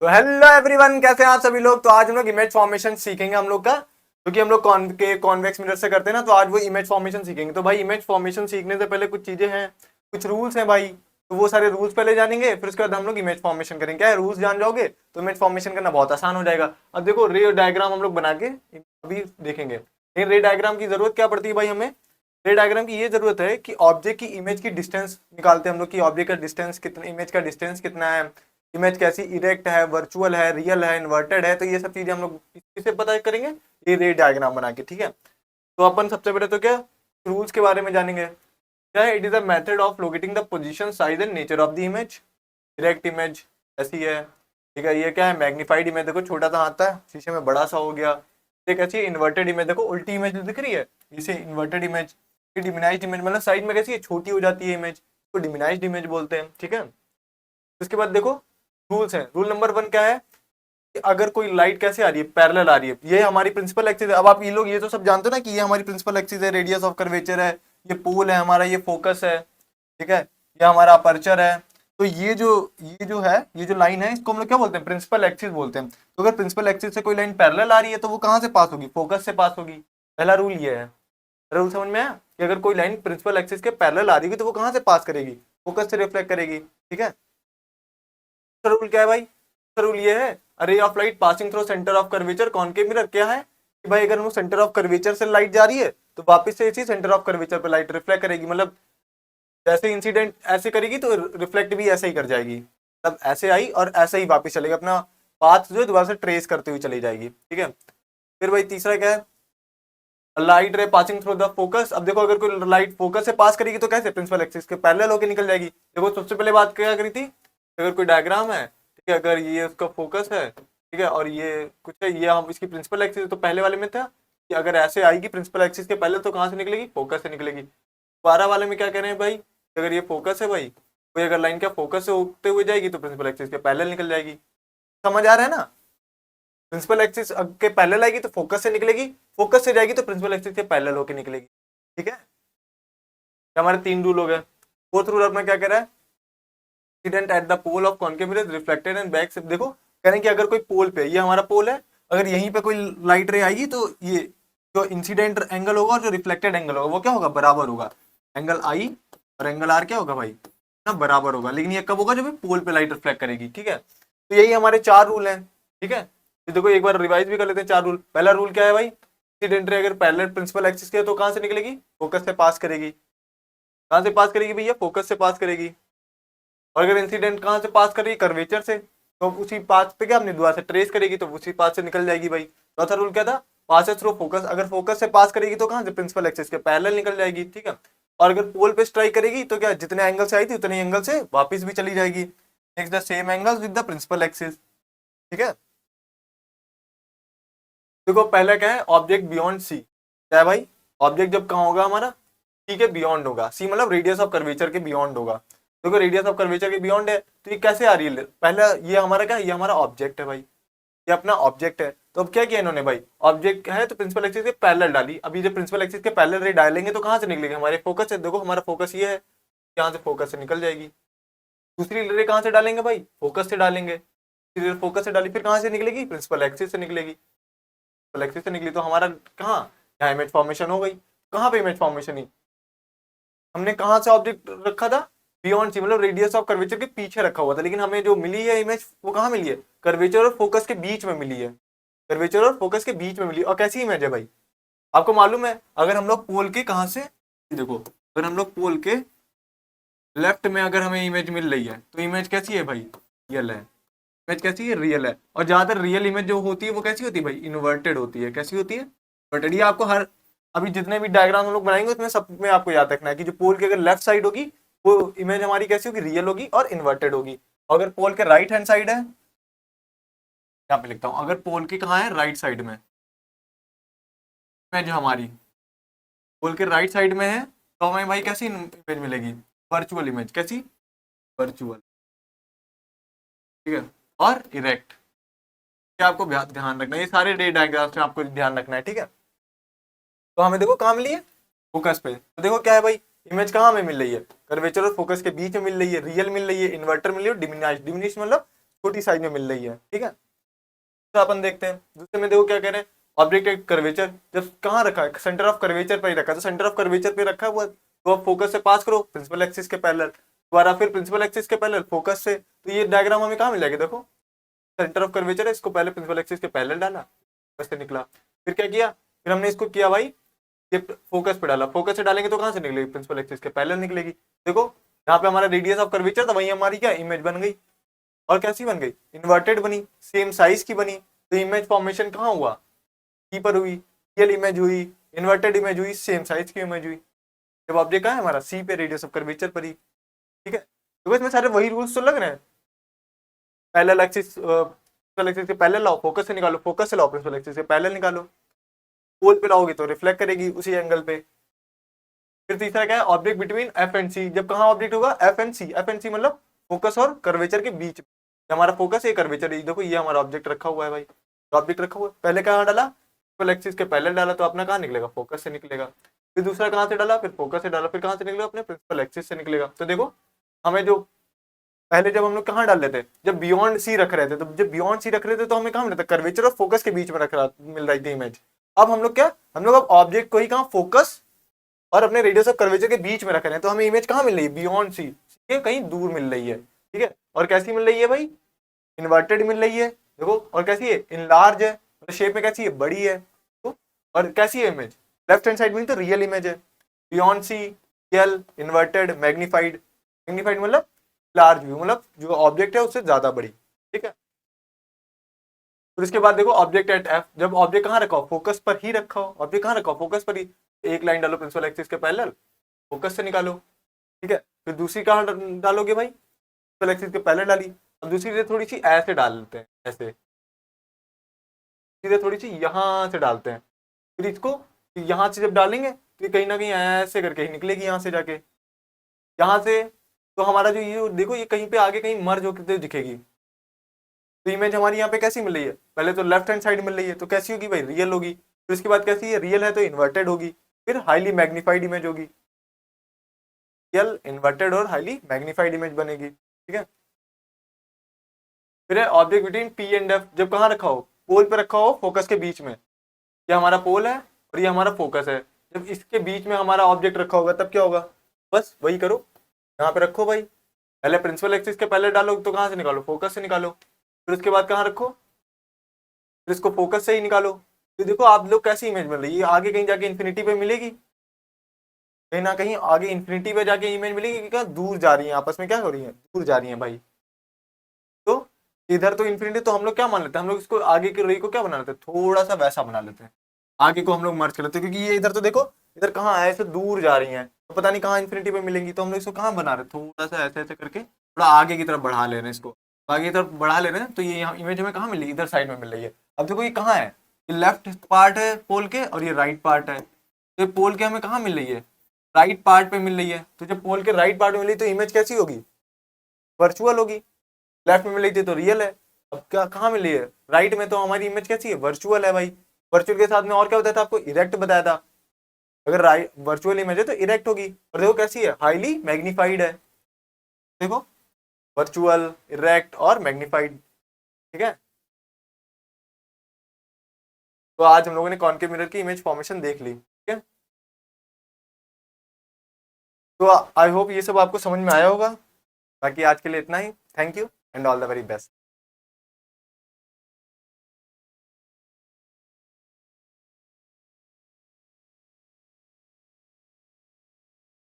तो hello everyone, कैसे हैं आप सभी लोग। तो आज हम लोग इमेज फॉर्मेशन सीखेंगे हम लोग का, क्योंकि हम लोग कॉन्वेक्स मिरर से करते हैं ना, तो आज वो इमेज फॉर्मेशन सीखेंगे। तो भाई इमेज फॉर्मेशन सीखने से पहले कुछ चीजें हैं, कुछ रूल्स हैं भाई। तो वो सारे रूल्स पहले जानेंगे, फिर उसके बाद हम लोग इमेज फॉर्मेशन करेंगे। क्या है, रूल्स जान जाओगे तो इमेज फॉर्मेशन करना बहुत आसान हो जाएगा। अब देखो रे डायग्राम हम लोग बना के अभी देखेंगे। लेकिन रे डायग्राम की जरूरत क्या पड़ती है भाई हमें। रे डायग्राम की ये जरूरत है कि ऑब्जेक्ट की इमेज की डिस्टेंस निकालते हैं हम लोग, की ऑब्जेक्ट का डिस्टेंस कितना, इमेज का डिस्टेंस कितना है, इमेज कैसी इरेक्ट है, वर्चुअल है, रियल है, इन्वर्टेड है। तो ये सब चीजें हम लोग किससे पता करेंगे, ये रे डायग्राम बना के। ठीक है, तो अपन सबसे पहले तो क्या रूल्स के बारे में जानेंगे। क्या है, it is a method of locating the position, size and nature of the image. Direct image ऐसी है, ठीक है। ये क्या है, मैग्नीफाइड इमेज, देखो छोटा सा आता है शीशे में, बड़ा सा हो गया। ये कैसी है, इन्वर्टेड इमेज, देखो उल्टी इमेज दिख रही है, इसे इन्वर्टेड इमेज। डिमिनाइज्ड इमेज मतलब साइड में कैसी है, छोटी हो जाती है इमेज, तो डिमिनाइज्ड इमेज बोलते हैं। ठीक है, इसके बाद देखो रूल्स है। रूल नंबर 1 क्या है कि अगर कोई लाइट कैसे आ रही है, पैरेलल आ रही है, ये हमारी प्रिंसिपल एक्सिस है। अब आप ये लोग ये तो सब जानते हो ना कि ये हमारी प्रिंसिपल एक्सिस है, रेडियस ऑफ कर्वेचर है, ये पोल है हमारा, ये फोकस है, ठीक है, ये हमारा अपर्चर है। तो ये जो है, ये जो लाइन है, इसको हम लोग क्या बोलते हैं, प्रिंसिपल एक्सिस बोलते हैं। तो अगर प्रिंसिपल एक्सिस से कोई लाइन पैरेलल आ रही है तो वो कहाँ से पास होगी, फोकस से पास होगी। पहला रूल ये है। रूल समझ में आया कि अगर कोई लाइन प्रिंसिपल एक्सिस के पैरेलल आ रही है तो वो कहाँ से पास करेगी, फोकस से रिफ्लेक्ट करेगी। ठीक है, रूल क्या है भाई, रूल ये है, अरे of light passing through centre of curvature concave mirror. क्या है कि भाई अगर वो सेंटर ऑफ कर्वेचर से लाइट जा रही है तो वापस से इसी सेंटर ऑफ कर्वेचर पे लाइट रिफ्लेक्ट करेगी। मतलब जैसे इंसिडेंट ऐसे करेगी तो रिफ्लेक्ट भी ऐसे ही कर जाएगी, मतलब ऐसे आई और ऐसे ही वापस चलेगी, अपना पाथ जो है दोबारा से ट्रेस करते हुए चली जाएगी। ठीक है, फिर भाई तीसरा क्या है, लाइट रे पासिंग थ्रू द फोकस। अब देखो अगर कोई लाइट फोकस से पास करेगी तो कैसे, प्रिंसिपल एक्सिस के पैरेलल होकर निकल जाएगी। देखो सबसे पहले बात क्या करी थी, अगर कोई डायग्राम है, ठीक है, अगर ये उसका फोकस है, ठीक है, और ये कुछ है, ये हम इसकी प्रिंसिपल एक्सिस, तो पहले वाले में था कि अगर ऐसे आएगी प्रिंसिपल एक्सिस के पहले तो कहाँ से निकलेगी, फोकस से निकलेगी। 12 वाले में क्या कह रहे हैं भाई, अगर ये फोकस है भाई, कोई अगर लाइन क्या फोकस से होते हुए जाएगी तो प्रिंसिपल एक्सिस के पैरेलल निकल जाएगी। समझ आ रहा है ना, प्रिंसिपल एक्सिस के पैरेलल आएगी तो फोकस से निकलेगी, फोकस से जाएगी तो प्रिंसिपल एक्सिस के पैरेलल होकर निकलेगी। ठीक है, हमारे 3 रूल हो गए। फोर्थ रूल अपना क्या कह रहा है, incident at the pole of concave mirror reflected and back. देखो कह रहे हैं कि अगर कोई पोल पे, ये हमारा पोल है, अगर यहीं पे कोई लाइट रे आएगी तो ये जो इंसिडेंट एंगल होगा और जो रिफ्लेक्टेड एंगल होगा वो क्या होगा, बराबर होगा। एंगल आई और एंगल आर क्या होगा भाई ना, बराबर होगा। लेकिन ये कब होगा, जब पोल पे लाइट रिफ्लेक्ट करेगी। ठीक है, तो यही हमारे 4 रूल हैं। ठीक है, तो देखो एक बार रिवाइज भी कर लेते हैं 4 रूल। पहला रूल क्या है भाई, इंसिडेंट रे अगर पैरेलल प्रिंसिपल एक्सिस के तो कहां से निकलेगी, फोकस से पास करेगी। कहां से पास करेगी भैया, फोकस से पास करेगी। और अगर इंसिडेंट कहां से पास करेगी, कर्वेचर से, तो उसी पाथ पे क्या अपनी दुआ से ट्रेस करेगी तो उसी पाथ से निकल जाएगी भाई। चौथा रूल क्या था, पासेस थ्रू फोकस, अगर फोकस से पास करेगी तो कहां से, प्रिंसिपल एक्सिस के पैरेलल निकल जाएगी। ठीक है, और अगर पोल पे स्ट्राइक करेगी तो क्या, जितने एंगल से आई थी उतने एंगल से वापस भी चली जाएगी, next the same angles with the principal axis. ठीक है, देखो पहला क्या है, ऑब्जेक्ट बियॉन्ड सी। क्या है भाई, ऑब्जेक्ट जब कहाँ होगा हमारा, सी के बियॉन्ड होगा। सी मतलब रेडियस ऑफ कर्वेचर के बियॉन्ड होगा। देखो रेडियस ऑफ कर्वेचर के बियॉन्ड है तो ये कैसे आ रही है, पहला ये हमारा क्या है, ये हमारा ऑब्जेक्ट है भाई, ये अपना ऑब्जेक्ट है। तो अब क्या किया इन्होंने भाई, ऑब्जेक्ट है तो प्रिंसिपल एक्सिस के पैरेलल डाली। अभी जब प्रिंसिपल एक्सिस के पैरेलल रे डालेंगे तो कहाँ से निकलेगी, हमारे फोकस से। देखो हमारा फोकस ये है, यहाँ से फोकस से निकल जाएगी। दूसरी रे कहाँ से डालेंगे भाई, फोकस से डालेंगे। फोकस से डाली फिर कहाँ से निकलेगी, प्रिंसिपल एक्सिस से निकलेगी। एक्सिस से निकली तो हमारा कहाँ, यहाँ इमेज फॉर्मेशन हो गई। कहाँ पे इमेज फॉर्मेशन ही, हमने कहाँ से ऑब्जेक्ट रखा था, बियॉन्ड सी मतलब रेडियस ऑफ कर्वेचर के पीछे रखा हुआ था। लेकिन हमें जो मिली है इमेज वो कहाँ मिली है, कर्वेचर और फोकस के बीच में मिली है। कर्वेचर और फोकस के बीच में मिली। और कैसी इमेज है भाई, आपको मालूम है, अगर हम लोग पोल के कहाँ से, देखो अगर हम लोग पोल के लेफ्ट में अगर हमें इमेज मिल रही है तो इमेज कैसी है भाई, रियल है। इमेज कैसी है, रियल है। और ज्यादातर रियल इमेज जो होती है वो कैसी होती है भाई, इन्वर्टेड होती है। कैसी होती है, इन्वर्टेड। ये आपको हर, अभी जितने भी डायग्राम हम लोग बनाएंगे उसमें सब में आपको याद रखना है कि जो पोल की अगर लेफ्ट साइड होगी वो इमेज हमारी कैसी होगी, रियल होगी और इन्वर्टेड होगी। और अगर पोल के राइट हैंड साइड है, यहाँ पे लिखता हूँ, अगर पोल की कहाँ है, राइट साइड में इमेज हमारी पोल के राइट साइड में है तो हमें भाई कैसी इमेज मिलेगी, वर्चुअल इमेज। कैसी, वर्चुअल। ठीक है, और इरेक्ट। क्या आपको ध्यान रखना है, ये सारे डे डायग्राम्स में आपको ध्यान रखना है। ठीक है, तो हमें देखो कहाँ मिली है, फोकस पे। तो देखो क्या है भाई, इमेज कहाँ में मिल रही है, कर्वेचर और फोकस के बीच में मिल रही है, रियल मिल रही है, इन्वर्टर मिल रही है, डिमिनिश। डिमिनिश मतलब छोटी साइज में मिल रही है, ठीक है। तो अपन देखते हैं दूसरे में, देखो क्या कह रहे हैं, ऑब्जेक्ट एक कर्वेचर जब कहाँ रखा है, सेंटर ऑफ कर्वेचर पर ही रखा है, तो सेंटर ऑफ कर्वेचर पे रखा हुआ तो आप फोकस से पास करो प्रिंसिपल एक्सिस के पैरेलल, दोबारा फिर प्रिंसिपल एक्सिस के पैरेलल फोकस से, तो ये डायग्राम हमें कहाँ मिलेगा, देखो सेंटर ऑफ कर्वेचर है, इसको पहले प्रिंसिपल एक्सिस के पैरेलल डाला, फोकस से निकला, फिर क्या किया, फिर हमने इसको किया भाई ये फोकस पे डाला, फोकस से डालेंगे तो कहाँ से निकलेगी, प्रिंसिपल एक्सिस के पैरेलल निकलेगी। देखो यहाँ पे हमारा रेडियस ऑफ कर्वेचर था, वही हमारी क्या इमेज बन गई, और कैसी बन गई, इन्वर्टेड बनी, सेम साइज की बनी, तो इमेज फॉर्मेशन कहाँ हुआ, सी पर हुई, रियल इमेज हुई, इन्वर्टेड इमेज हुई, सेम साइज की इमेज हुई। जब ऑब्जेक्ट कहाँ है हमारा, सी पे, रेडियस ऑफ कर्वेचर पर ही, ठीक है। तो इसमें सारे वही रूल्स तो लग रहे हैं, पैरेलल एक्सिस प्रिंसिपल एक्सिस के पैरेलल लाओ, फोकस से निकालो, फोकस से लाओ प्रिंसिपल एक्सिस के पैरेलल निकालो, पोल पे लाओगे तो रिफ्लेक्ट करेगी उसी एंगल पे। फिर तीसरा क्या है, object between F and C, जब कहाँ ऑब्जेक्ट होगा, F and C, F and C मतलब फोकस और कर्वेचर के बीच में, हमारा फोकस है कर्वेचर, देखो ये हमारा ऑब्जेक्ट रखा हुआ है भाई, तो ऑब्जेक्ट रखा हुआ है, पहले कहाँ डाला, प्रिंसिपल एक्सिस के पैरेलल डाला, तो अपना कहाँ निकलेगा, फोकस से निकलेगा, फिर दूसरा कहाँ से डाला, फिर फोकस से डाला, फिर कहाँ से निकलेगा, अपने प्रिंसिपल एक्सिस से निकलेगा। तो देखो हमें जो पहले जब हम लोग कहाँ डाल लेते, जब बियॉन्ड सी रख रहे थे, तो जब बियॉन्ड सी रख रहे थे तो हमें कहाँ मिल रहा था, कर्वेचर और फोकस के बीच में रख रहा मिल रही थी इमेज। अब हम लोग क्या, हम लोग अब ऑब्जेक्ट को ही कहाँ, फोकस और अपने रेडियस ऑफ कर्वेचर के बीच में रख रहे हैं, तो हमें इमेज कहाँ मिल रही है, बियॉन्ड सी, ठीक है, कहीं दूर मिल रही है, ठीक है। और कैसी मिल रही है भाई, इन्वर्टेड मिल रही है, देखो, और कैसी है, इनलार्ज है, तो शेप में कैसी है, बड़ी है, तो और कैसी है इमेज, लेफ्ट हैंड साइड में तो रियल इमेज है, beyond C, real, inverted, magnified, magnified मतलब लार्ज व्यू, मतलब जो ऑब्जेक्ट है उससे ज्यादा बड़ी, ठीक है। फिर इसके बाद देखो ऑब्जेक्ट एट एफ, जब ऑब्जेक्ट कहाँ रखा हो, फोकस पर ही रखा हो, ऑब्जेक्ट कहाँ रखा हो, फोकस पर ही, एक लाइन डालो प्रिंसिपल एक्सिस के पैरेलल, फोकस से निकालो, ठीक है। फिर दूसरी कहाँ डालोगे भाई, प्रिंसिपल एक्सिस के पैरेलल डाली, अब दूसरी थोड़ी सी ऐसे डाल लेते हैं, ऐसे सीधे थोड़ी सी यहाँ से डालते हैं, फिर इसको यहाँ से जब डालेंगे तो ये कहीं ना कहीं ऐसे करके ही निकलेगी यहाँ से जाके, यहाँ से, तो हमारा जो ये देखो ये कहीं पे आगे कहीं मर्ज होकर दिखेगी, तो इमेज हमारी यहाँ पे कैसी मिल रही है, पहले तो लेफ्ट हैंड साइड मिल रही है, तो कैसी होगी भाई, रियल होगी, फिर इसके बाद कैसी है, रियल है तो इन्वर्टेड होगी, फिर हाईली मैग्नीफाइड इमेज होगी, रियल, इन्वर्टेड और हाईली मैग्नीफाइड इमेज बनेगी, ठीक है। फिर है object between P and F, जब कहाँ रखा हो, पोल पे रखा हो, फोकस के बीच में, ये हमारा पोल है और ये हमारा फोकस है, जब इसके बीच में हमारा ऑब्जेक्ट रखा होगा तब क्या होगा, बस वही करो, यहाँ पे रखो भाई, पहले प्रिंसिपल एक्सिस के पहले डालो तो कहाँ से निकालो, फोकस से निकालो, फिर उसके बाद कहाँ रखो, फिर इसको फोकस से ही निकालो, तो देखो आप लोग कैसी इमेज मिल रही है, आगे कहीं जाके इन्फिनिटी पे मिलेगी, कहीं ना कहीं आगे इन्फिनिटी पे जाके इमेज मिलेगी, कि क्या दूर जा रही है, आपस में क्या हो रही है, दूर जा रही है भाई। तो इधर तो इन्फिनिटी, तो हम लोग क्या मान लेते हैं, हम लोग इसको आगे की रे को क्या बना लेते हैं, थोड़ा सा वैसा बना लेते हैं, आगे को हम लोग मर्ज कर लेते हैं, क्योंकि ये इधर तो देखो इधर कहाँ है, ऐसे दूर जा रही हैं, तो पता नहीं कहाँ इन्फिनिटी पे मिलेंगी, तो हम लोग इसको कहाँ बना रहे हैं, थोड़ा सा ऐसे ऐसे करके थोड़ा आगे की तरफ बढ़ा ले रहे हैं, इसको आगे की तरफ बढ़ा ले रहे हैं, तो ये यहाँ इमेज हमें कहाँ मिल रही है, इधर साइड में मिल रही है। अब देखो ये कहाँ है, ये लेफ्ट पार्ट है पोल के और ये राइट पार्ट है, तो ये पोल के हमें कहाँ मिल रही है, राइट पार्ट पे मिल रही है, तो जब पोल के राइट पार्ट में मिली तो इमेज कैसी होगी, वर्चुअल होगी, लेफ्ट में मिल रही थी तो रियल है, अब क्या कहाँ मिल रही है, राइट में, तो हमारी इमेज कैसी है, वर्चुअल है भाई। वर्चुअल के साथ में और क्या बताया था आपको, इरेक्ट बताया था, अगर राइट वर्चुअल इमेज है तो इरेक्ट होगी, और देखो कैसी है, हाईली मैग्नीफाइड है, देखो वर्चुअल, इरेक्ट और मैग्नीफाइड, ठीक है। तो आज हम लोगों ने कॉनकेव मिरर की इमेज फॉर्मेशन देख ली, ठीक है। तो आई होप ये सब आपको समझ में आया होगा, बाकी आज के लिए इतना ही, thank you and all the very best.